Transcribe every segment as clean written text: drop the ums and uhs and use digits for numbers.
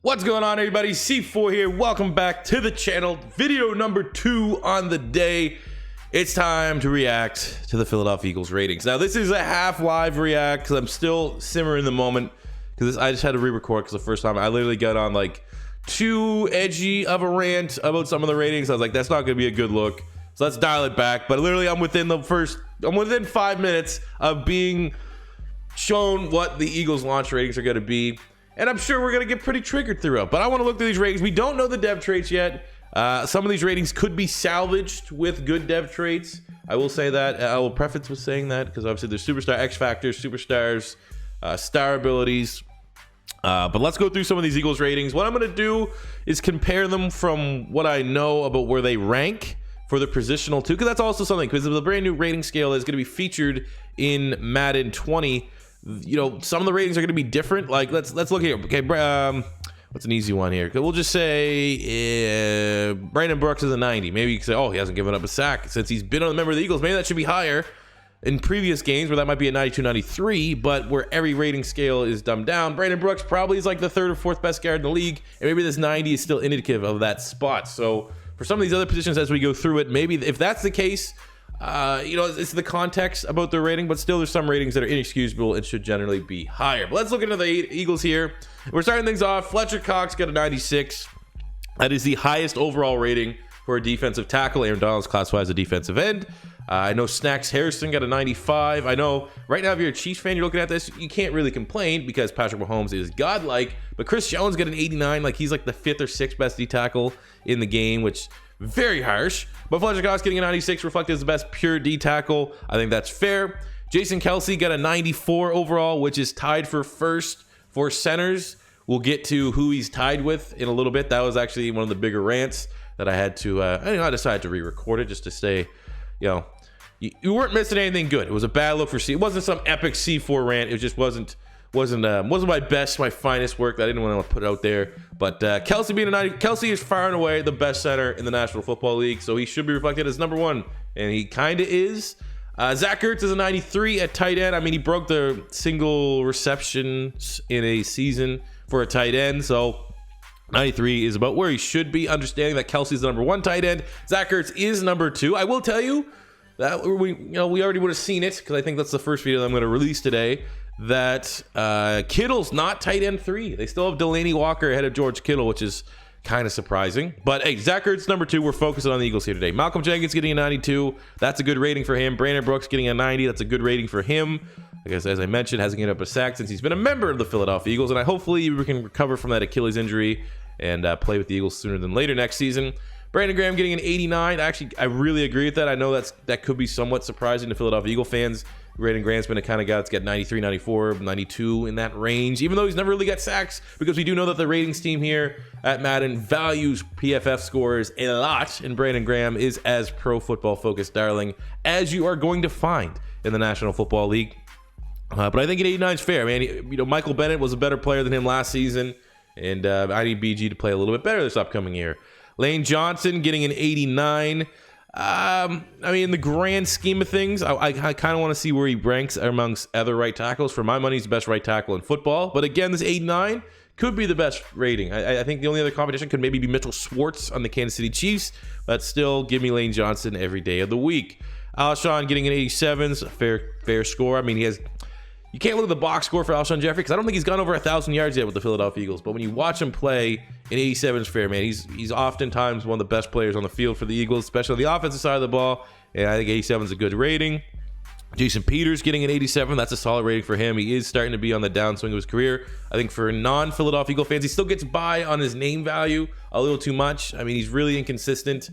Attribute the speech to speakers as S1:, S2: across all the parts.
S1: What's going on, everybody? C4 here. Welcome back to the channel. Video number 2 on the day. It's time to react to the Philadelphia Eagles ratings. Now, this is a half live react because I'm still simmering the moment because I just had to re-record because the first time I literally got on like too edgy of a rant about some of the ratings. I was like, that's not going to be a good look. So let's dial it back. But literally, I'm within 5 minutes of being shown what the Eagles launch ratings are going to be. And I'm sure we're going to get pretty triggered throughout. But I want to look through these ratings. We don't know the dev traits yet. Some of these ratings could be salvaged with good dev traits. I will say that. I will preface with saying that because obviously there's superstar X factors, superstars, star abilities. But let's go through some of these Eagles ratings. What I'm going to do is compare them from what I know about where they rank for the positional too. Because that's also something. Because the brand new rating scale is going to be featured in Madden 20. You know, some of the ratings are going to be different. Like let's look here. Okay, what's an easy one here? We'll just say Brandon Brooks is a 90. Maybe you can say, oh, he hasn't given up a sack since he's been on the member of the Eagles. Maybe that should be higher in previous games where that might be a 92, 93, but where every rating scale is dumbed down. Brandon Brooks probably is like the third or fourth best guard in the league, and maybe this 90 is still indicative of that spot. So for some of these other positions as we go through it, maybe if that's the case, you know, it's the context about the rating, but still there's some ratings that are inexcusable and should generally be higher. But let's look into the Eagles here. We're starting things off. Fletcher Cox got a 96. That is the highest overall rating for a defensive tackle. Aaron Donald's classified as a defensive end. I know Snacks Harrison got a 95. I know right now if you're a Chiefs fan, you're looking at this, you can't really complain because Patrick Mahomes is godlike, but Chris Jones got an 89. Like he's like the 5th or 6th best D tackle in the game, which very harsh. But Fletcher Cox getting a 96 reflected as the best pure D tackle. I think that's fair. Jason Kelsey got a 94 overall, which is tied for first for centers. We'll get to who he's tied with in a little bit. That was actually one of the bigger rants that I had to, I decided to re-record it just to say, you know, you weren't missing anything good. It was a bad look for C. It wasn't some epic C4 rant. It just wasn't my best, my finest work that I didn't want to put out there. But Kelsey being a 90, Kelsey is far and away the best center in the National Football League, so he should be reflected as number 1, and he kind of is. Zach Ertz is a 93 at tight end. I mean, he broke the single receptions in a season for a tight end, so 93 is about where he should be. Understanding that Kelsey's the number 1 tight end, Zach Ertz is number 2. I will tell you that we already would have seen it because I think that's the first video that I'm going to release today. That Kittle's not tight end 3. They still have Delaney Walker ahead of George Kittle, which is kind of surprising. But hey, Zach Ertz number 2. We're focusing on the Eagles here today. Malcolm Jenkins getting a 92. That's a good rating for him. Brandon Brooks getting a 90. That's a good rating for him. I guess, as I mentioned, hasn't given up a sack since he's been a member of the Philadelphia Eagles, and hopefully we can recover from that Achilles injury and play with the Eagles sooner than later next season. Brandon Graham getting an 89. Actually, I really agree with that. I know that could be somewhat surprising to Philadelphia Eagle fans. Brandon Graham's been the kind of guy that's got 93, 94, 92 in that range, even though he's never really got sacks, because we do know that the ratings team here at Madden values PFF scores a lot, and Brandon Graham is as pro football focused darling as you are going to find in the National Football League. But I think an 89 is fair, man. You know, Michael Bennett was a better player than him last season, and I need BG to play a little bit better this upcoming year. Lane Johnson getting an 89. I mean, in the grand scheme of things, I kind of want to see where he ranks amongst other right tackles. For my money, he's the best right tackle in football. But again, this 89 could be the best rating. I think the only other competition could maybe be Mitchell Schwartz on the Kansas City Chiefs, but still, give me Lane Johnson every day of the week. Alshon getting an 87 is a fair score. I mean, you can't look at the box score for Alshon Jeffrey because I don't think he's gone over 1,000 yards yet with the Philadelphia Eagles. But when you watch him play, an 87 is fair, man. He's oftentimes one of the best players on the field for the Eagles, especially on the offensive side of the ball. And I think 87 is a good rating. Jason Peters getting an 87. That's a solid rating for him. He is starting to be on the downswing of his career. I think for non-Philadelphia Eagle fans, he still gets by on his name value a little too much. I mean, he's really inconsistent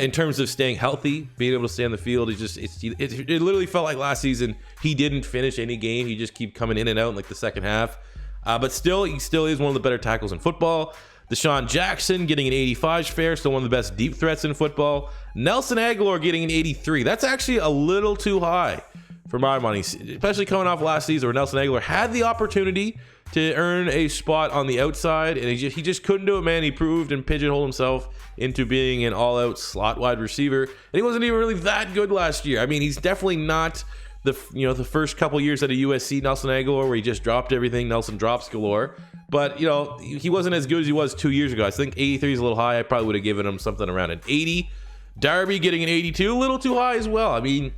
S1: in terms of staying healthy, being able to stay on the field. It literally felt like last season he didn't finish any game. He just keep coming in and out in like the second half. But still, he still is one of the better tackles in football. Deshaun Jackson getting an 85 is fair, still one of the best deep threats in football. Nelson Aguilar getting an 83. That's actually a little too high for my money, especially coming off last season where Nelson Aguilar had the opportunity to earn a spot on the outside, and he just couldn't do it, man. He proved and pigeonholed himself into being an all-out slot wide receiver, and he wasn't even really that good last year. I mean, he's definitely not the first couple years at a USC Nelson Aguilar where he just dropped everything, Nelson drops galore. But, you know, he wasn't as good as he was 2 years ago. I think 83 is a little high. I probably would have given him something around an 80. Darby getting an 82, a little too high as well. I mean,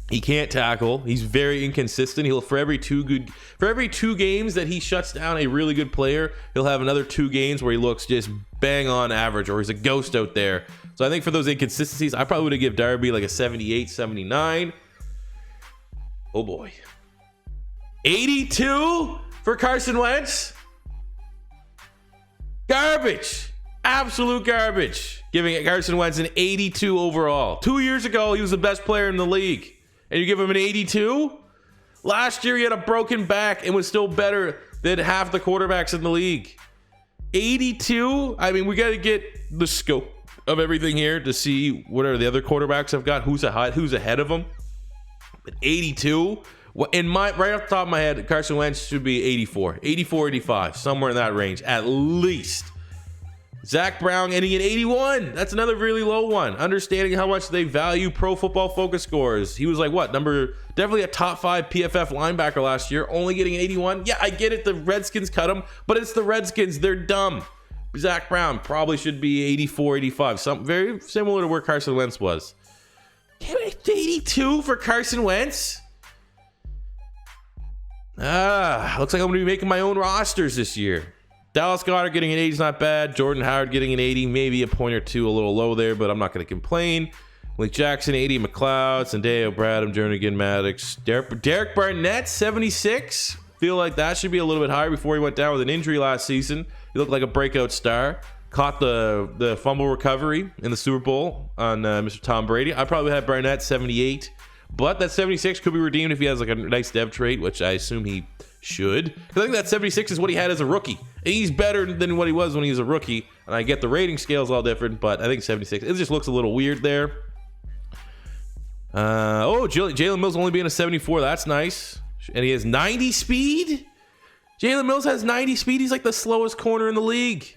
S1: he can't tackle. He's very inconsistent. He'll for every two games that he shuts down a really good player, he'll have another 2 games where he looks just bang on average, or he's a ghost out there. So I think for those inconsistencies, I probably would have given Darby like a 78, 79. Oh boy. 82 for Carson Wentz. Garbage. Absolute garbage. Giving Carson Wentz an 82 overall. 2 years ago, he was the best player in the league. And you give him an 82? Last year, he had a broken back and was still better than half the quarterbacks in the league. 82? I mean, we got to get the scope of everything here to see what are the other quarterbacks I've got, who's ahead of them. But 82? Right off the top of my head, Carson Wentz should be 84, 85, somewhere in that range, at least. Zach Brown getting an 81. That's another really low one. Understanding how much they value Pro Football Focus scores. He was like, definitely a top 5 PFF linebacker last year, only getting an 81. Yeah, I get it. The Redskins cut him, but it's the Redskins. They're dumb. Zach Brown probably should be 84, 85. Something very similar to where Carson Wentz was. 82 for Carson Wentz? Looks like I'm going to be making my own rosters this year. Dallas Goedert getting an 80 is not bad. Jordan Howard getting an 80, maybe a point or two, a little low there, but I'm not going to complain. Malik Jackson, 80. McLeod, Sandeo, Bradham, Jernigan, Maddox. Derek Barnett, 76. Feel like that should be a little bit higher before he went down with an injury last season. He looked like a breakout star. Caught the fumble recovery in the Super Bowl on Mr. Tom Brady. I probably had Barnett, 78. But that 76 could be redeemed if he has like a nice dev trait, which I assume he should. Because I think that 76 is what he had as a rookie. And he's better than what he was when he was a rookie. And I get the rating scale's all different, but I think 76, it just looks a little weird there. Jalen Mills only being a 74. That's nice. And he has 90 speed. Jalen Mills has 90 speed. He's like the slowest corner in the league.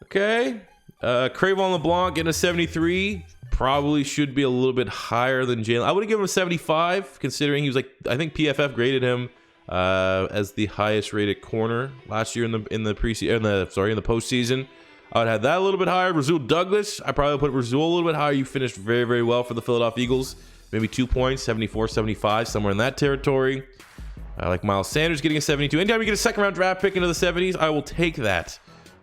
S1: Okay. Crayvon LeBlanc getting a 73. Probably should be a little bit higher than Jalen. I would have given him a 75, considering he was like, I think PFF graded him as the highest rated corner last year in the postseason. I would have that a little bit higher. Rasul Douglas, I probably put Rasul a little bit higher. You finished very, very well for the Philadelphia Eagles. Maybe 2 points, 74, 75, somewhere in that territory. I like Miles Sanders getting a 72. Anytime you get a second round draft pick into the 70s, I will take that.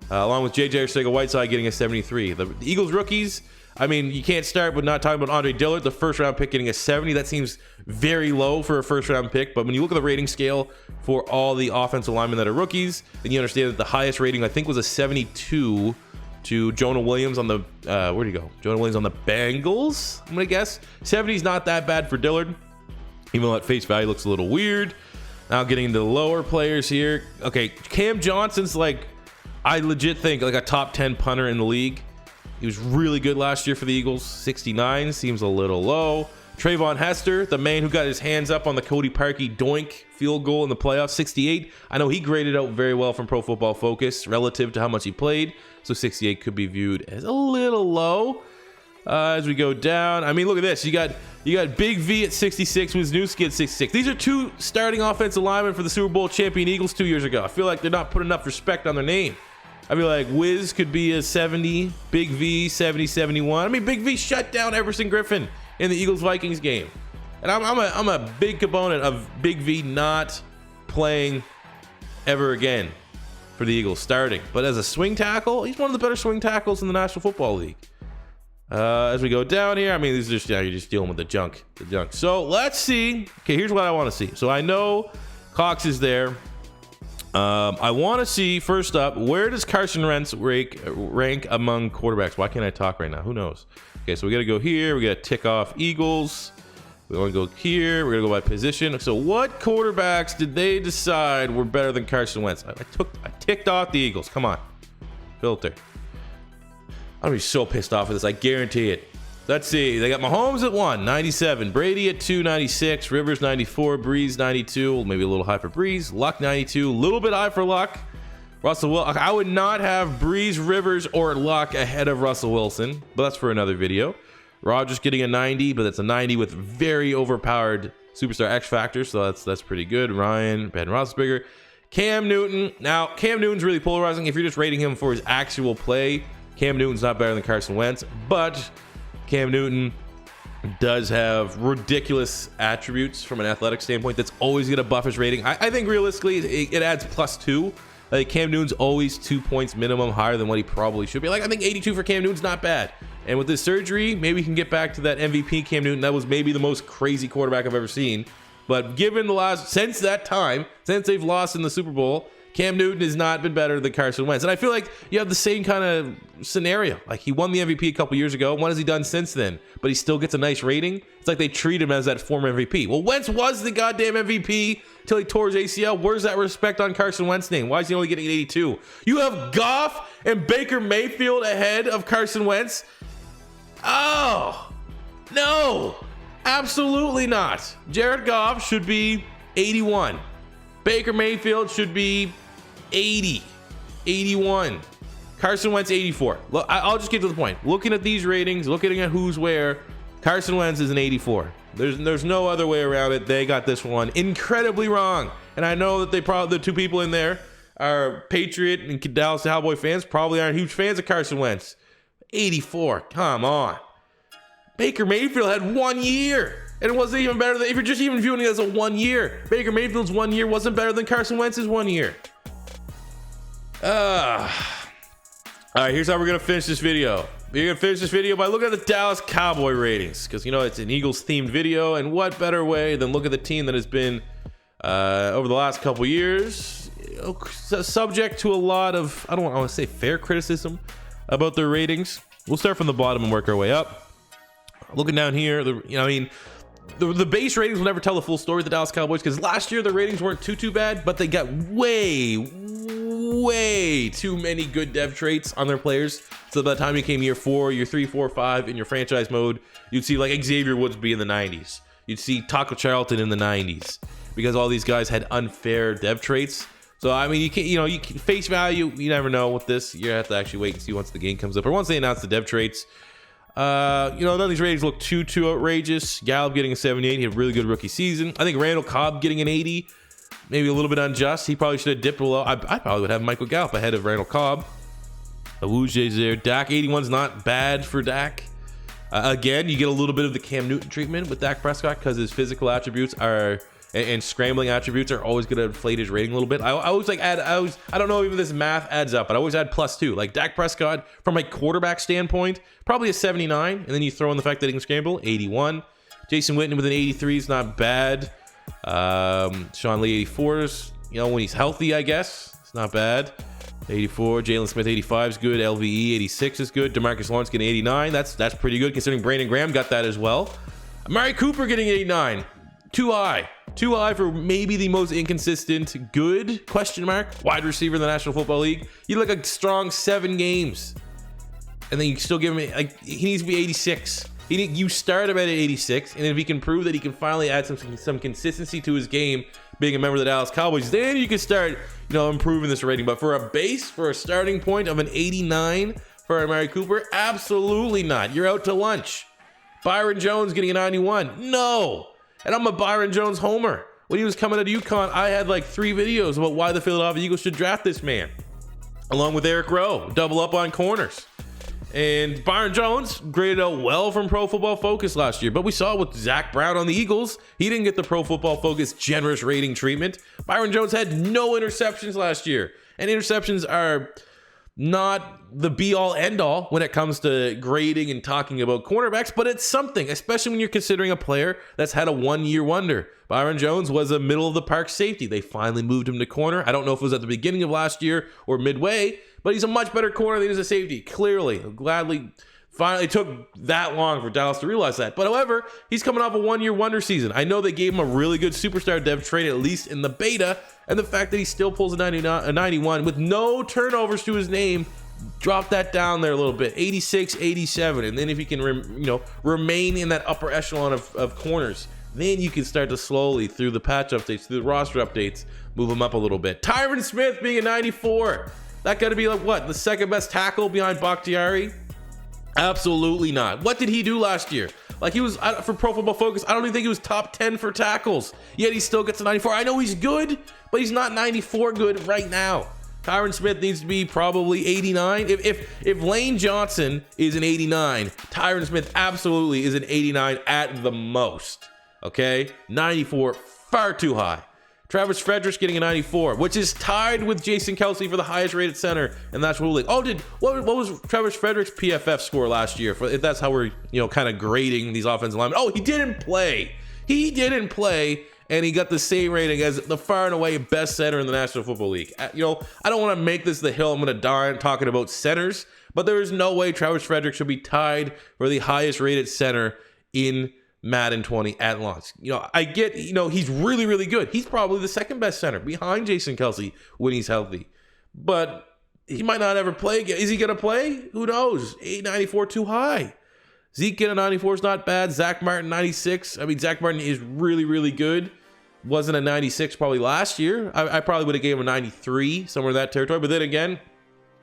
S1: Along with JJ Arcega-Whiteside getting a 73. The Eagles rookies, I mean, you can't start with not talking about Andre Dillard, the first round pick, getting a 70. That seems very low for a first round pick. But when you look at the rating scale for all the offensive linemen that are rookies, then you understand that the highest rating, I think, was a 72 to Jonah Williams on the, where'd he go? Jonah Williams on the Bengals, I'm going to guess. 70 is not that bad for Dillard, even though at face value looks a little weird. Now getting into the lower players here. Okay, Cam Johnson's like, I legit think like a top 10 punter in the league. He was really good last year for the Eagles. 69 seems a little low. Trayvon Hester, the man who got his hands up on the Cody Parkey doink field goal in the playoffs, 68. I know he graded out very well from Pro Football Focus relative to how much he played. So 68 could be viewed as a little low. As we go down, I mean, look at this. You got Big V at 66, Wisniewski at 66. These are 2 starting offensive linemen for the Super Bowl champion Eagles 2 years ago. I feel like they're not putting enough respect on their name. I mean, like, Wiz could be a 70, Big V, 70, 71. I mean, Big V shut down Everson Griffin in the Eagles-Vikings game. And I'm a big component of Big V not playing ever again for the Eagles, starting. But as a swing tackle, he's one of the better swing tackles in the National Football League. As we go down here, I mean, these are just, you're just dealing with the junk. So let's see. Okay, here's what I want to see. So I know Cox is there. I want to see, first up, where does Carson Wentz rank among quarterbacks? Why can't I talk right now? Who knows? Okay, so we got to go here. We got to tick off Eagles. We want to go here. We're going to go by position. So what quarterbacks did they decide were better than Carson Wentz? I ticked off the Eagles. Come on. Filter. I'm going to be so pissed off with this. I guarantee it. Let's see. They got Mahomes at 1, 97. Brady at 2, 96. Rivers, 94. Breeze, 92. Maybe a little high for Breeze. Luck, 92. A little bit high for Luck. Russell Wilson. I would not have Breeze, Rivers, or Luck ahead of Russell Wilson, but that's for another video. Rodgers getting a 90, but it's a 90 with very overpowered superstar X factor, so that's pretty good. Ryan, Ben Roethlisberger. Cam Newton. Now, Cam Newton's really polarizing. If you're just rating him for his actual play, Cam Newton's not better than Carson Wentz, but Cam Newton does have ridiculous attributes from an athletic standpoint that's always going to buff his rating. I think realistically it adds +2. Like Cam Newton's always 2 points minimum higher than what he probably should be. Like I think 82 for Cam Newton's not bad. And with this surgery, maybe we can get back to that MVP Cam Newton. That was maybe the most crazy quarterback I've ever seen. But given the last, since that time, since they've lost in the Super Bowl, Cam Newton has not been better than Carson Wentz. And I feel like you have the same kind of scenario. Like he won the MVP a couple years ago. What has he done since then? But he still gets a nice rating. It's like they treat him as that former MVP. Well, Wentz was the goddamn MVP until he tore his ACL. Where's that respect on Carson Wentz's name? Why is he only getting an 82? You have Goff and Baker Mayfield ahead of Carson Wentz? Oh, no, absolutely not. Jared Goff should be 81. Baker Mayfield should be 80, 81. Carson Wentz, 84. Look, I'll just get to the point. Looking at these ratings, looking at who's where, Carson Wentz is an 84. There's no other way around it. They got this one incredibly wrong. And I know that the two people in there are Patriot and Dallas Cowboy fans, probably aren't huge fans of Carson Wentz. 84, come on. Baker Mayfield had 1 year. And it wasn't even better than, if you're just even viewing it as a 1 year, Baker Mayfield's 1 year wasn't better than Carson Wentz's 1 year. All right, here's how we're going to finish this video. We're going to finish this video by looking at the Dallas Cowboy ratings. Because, you know, it's an Eagles-themed video. And what better way than look at the team that has been, over the last couple years, subject to a lot of, I don't want to say fair criticism about their ratings. We'll start from the bottom and work our way up. Looking down here, the base ratings will never tell the full story of the Dallas Cowboys because last year the ratings weren't too bad, but they got way too many good dev traits on their players. So by the time you came year 4, year 3, 4, 5 in your franchise mode, you'd see like Xavier Woods be in the 90s. You'd see Taco Charlton in the 90s because all these guys had unfair dev traits. So I mean, you can face value. You never know with this. You have to actually wait and see once the game comes up or once they announce the dev traits. None of these ratings look too outrageous. Gallup getting a 78. He had a really good rookie season. I think Randall Cobb getting an 80, maybe a little bit unjust. He probably should have dipped below. I probably would have Michael Gallup ahead of Randall Cobb. Awuje's there. Dak 81's not bad for Dak. Again, you get a little bit of the Cam Newton treatment with Dak Prescott because his physical attributes are and scrambling attributes are always going to inflate his rating a little bit. I always like add. I don't know if this math adds up, but I always add +2. Like Dak Prescott, from a quarterback standpoint, probably a 79, and then you throw in the fact that he can scramble, 81. Jason Witten with an 83 is not bad. Sean Lee 84s, when he's healthy, I guess it's not bad. 84. Jalen Smith 85 is good. LVE 86 is good. DeMarcus Lawrence getting 89. That's pretty good considering Brandon Graham got that as well. Amari Cooper getting 89. Too high for maybe the most inconsistent good wide receiver in the National Football League. You look like a strong 7 games, and then you still give him he needs to be 86. You start him at 86, and if he can prove that he can finally add some consistency to his game, being a member of the Dallas Cowboys, then you can start improving this rating. But for a starting point of an 89 for Amari Cooper, absolutely not. You're out to lunch. Byron Jones getting a 91. No. And I'm a Byron Jones homer. When he was coming out of UConn, I had like 3 videos about why the Philadelphia Eagles should draft this man, along with Eric Rowe, double up on corners. And Byron Jones graded out well from Pro Football Focus last year, but we saw with Zach Brown on the Eagles, he didn't get the Pro Football Focus generous rating treatment. Byron Jones had no interceptions last year, and interceptions are not the be-all end-all when it comes to grading and talking about cornerbacks, but it's something, especially when you're considering a player that's had a 1-year wonder. Byron Jones was a middle-of-the-park safety. They finally moved him to corner. I don't know if it was at the beginning of last year or midway, but he's a much better corner than he's a safety, clearly. Gladly, finally took that long for Dallas to realize that. But however, he's coming off a 1-year wonder season. I know they gave him a really good superstar dev trade, at least in the beta, and the fact that he still pulls a 91 with no turnovers to his name, drop that down there a little bit, 86, 87, and then if he can remain in that upper echelon of corners, then you can start to slowly, through the patch updates, through the roster updates, move him up a little bit. Tyron Smith being a 94. That got to be like what, the second best tackle behind Bakhtiari? Absolutely not. What did he do last year? Like, he was, for Pro Football Focus, I don't even think he was top 10 for tackles, yet he still gets a 94. I know he's good, but he's not 94 good right now. Tyron Smith needs to be probably 89. If Lane Johnson is an 89, Tyron Smith absolutely is an 89 at the most. Okay, 94, far too high. Travis Frederick's getting a 94, which is tied with Jason Kelce for the highest rated center in the National Football League. What was Travis Frederick's PFF score last year? If that's how we're kind of grading these offensive linemen. Oh, he didn't play. He didn't play. And he got the same rating as the far and away best center in the National Football League. I don't want to make this the hill I'm going to die on talking about centers, but there is no way Travis Frederick should be tied for the highest rated center in Madden 20 at launch. I get, he's really, really good. He's probably the second best center behind Jason Kelce when he's healthy, but he might not ever play again. Is he going to play? Who knows? 894 too high. Zeke getting a 94 is not bad. Zach Martin 96. I mean, Zach Martin is really, really good. Wasn't a 96 probably last year. I probably would have gave him a 93, somewhere in that territory. But then again,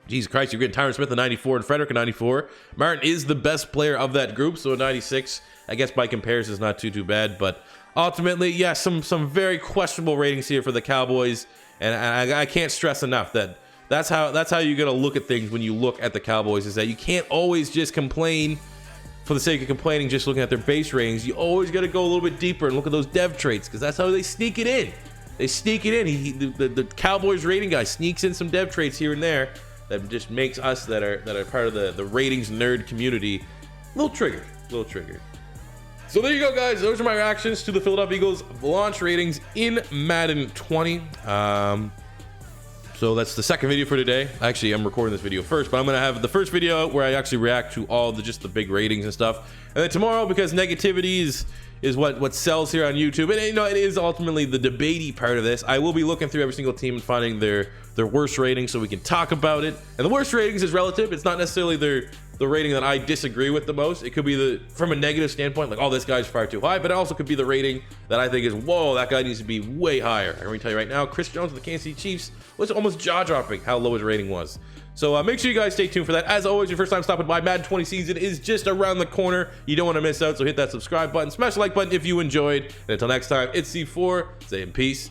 S1: Jesus Christ, you're getting Tyron Smith a 94 and Frederick a 94. Martin is the best player of that group, so a 96, I guess by comparison, is not too bad. But ultimately, yeah, some very questionable ratings here for the Cowboys, and I can't stress enough that that's how you're gonna look at things when you look at the Cowboys. Is that you can't always just complain for the sake of complaining, just looking at their base ratings. You always got to go a little bit deeper and look at those dev traits, because that's how they sneak it in. They sneak it in. The Cowboys rating guy sneaks in some dev traits here and there that just makes us that are part of the ratings nerd community a little triggered. So there you go, guys. Those are my reactions to the Philadelphia Eagles launch ratings in Madden 20. So that's the second video for today. Actually, I'm recording this video first, but I'm gonna have the first video where I actually react to all the big ratings and stuff. And then tomorrow, because negativity is what sells here on YouTube, and it is ultimately the debatey part of this, I will be looking through every single team and finding their worst ratings so we can talk about it. And the worst ratings is relative. It's not necessarily the rating that I disagree with the most. It could be from a negative standpoint, like, oh, this guy's far too high, but it also could be the rating that I think is, whoa, that guy needs to be way higher. I'm gonna tell you right now, Chris Jones of the Kansas City Chiefs was almost jaw-dropping how low his rating was. So make sure you guys stay tuned for that. As always, your first time stopping by, Madden 20 season is just around the corner. You don't want to miss out, so hit that subscribe button, smash the like button if you enjoyed. And until next time, it's C4 saying peace